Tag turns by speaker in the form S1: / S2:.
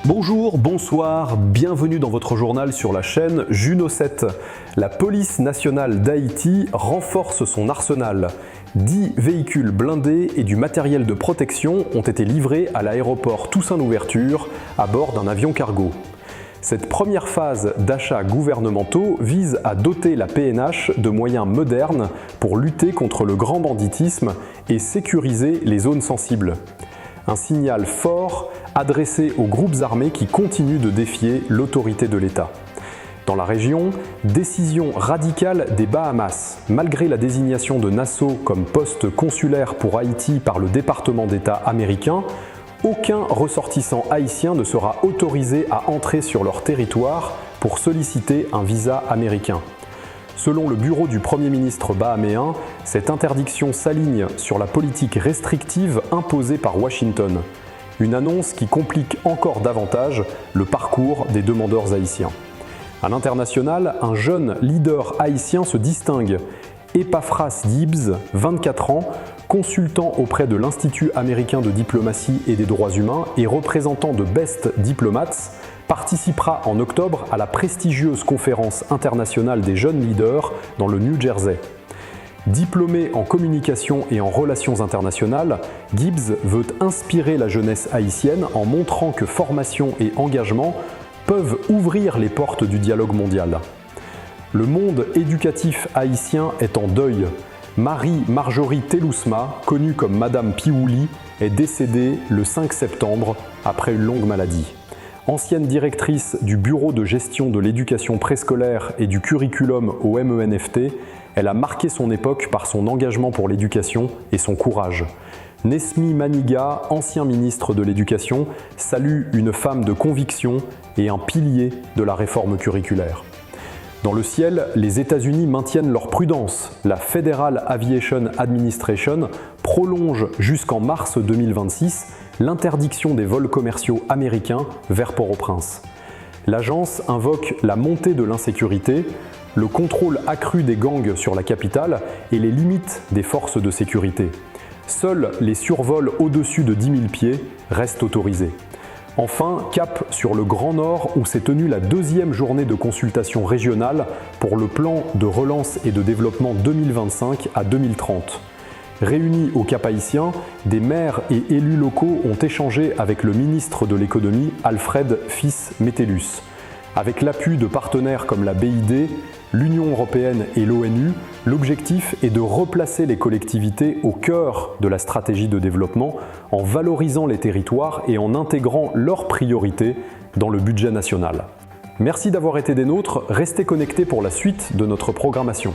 S1: Bonjour, bonsoir, bienvenue dans votre journal sur la chaîne Juno 7. La police nationale d'Haïti renforce son arsenal. 10 véhicules blindés et du matériel de protection ont été livrés à l'aéroport Toussaint-Louverture à bord d'un avion cargo. Cette première phase d'achats gouvernementaux vise à doter la PNH de moyens modernes pour lutter contre le grand banditisme et sécuriser les zones sensibles. Un signal fort adressé aux groupes armés qui continuent de défier l'autorité de l'État. Dans la région, décision radicale des Bahamas. Malgré la désignation de Nassau comme poste consulaire pour Haïti par le département d'État américain, aucun ressortissant haïtien ne sera autorisé à entrer sur leur territoire pour solliciter un visa américain. Selon le bureau du Premier ministre bahaméen, cette interdiction s'aligne sur la politique restrictive imposée par Washington. Une annonce qui complique encore davantage le parcours des demandeurs haïtiens. À l'international, un jeune leader haïtien se distingue. Epaphras Gibbs, 24 ans, consultant auprès de l'Institut américain de diplomatie et des droits humains et représentant de Best Diplomats, participera en octobre à la prestigieuse conférence internationale des jeunes leaders dans le New Jersey. Diplômé en communication et en relations internationales, Gibbs veut inspirer la jeunesse haïtienne en montrant que formation et engagement peuvent ouvrir les portes du dialogue mondial. Le monde éducatif haïtien est en deuil. Marie-Marjorie Telousma, connue comme Madame Piouli, est décédée le 5 septembre après une longue maladie. Ancienne directrice du Bureau de gestion de l'éducation préscolaire et du curriculum au MENFT, elle a marqué son époque par son engagement pour l'éducation et son courage. Nesmi Maniga, ancien ministre de l'Éducation, salue une femme de conviction et un pilier de la réforme curriculaire. Dans le ciel, les États-Unis maintiennent leur prudence. La Federal Aviation Administration prolonge jusqu'en mars 2026 l'interdiction des vols commerciaux américains vers Port-au-Prince. L'agence invoque la montée de l'insécurité, le contrôle accru des gangs sur la capitale et les limites des forces de sécurité. Seuls les survols au-dessus de 10 000 pieds restent autorisés. Enfin, cap sur le Grand Nord où s'est tenue la deuxième journée de consultation régionale pour le plan de relance et de développement 2025 à 2030. Réunis au Cap Haïtien, des maires et élus locaux ont échangé avec le ministre de l'économie Alfred Fils-Metellus. Avec l'appui de partenaires comme la BID, l'Union européenne et l'ONU, l'objectif est de replacer les collectivités au cœur de la stratégie de développement en valorisant les territoires et en intégrant leurs priorités dans le budget national. Merci d'avoir été des nôtres, restez connectés pour la suite de notre programmation.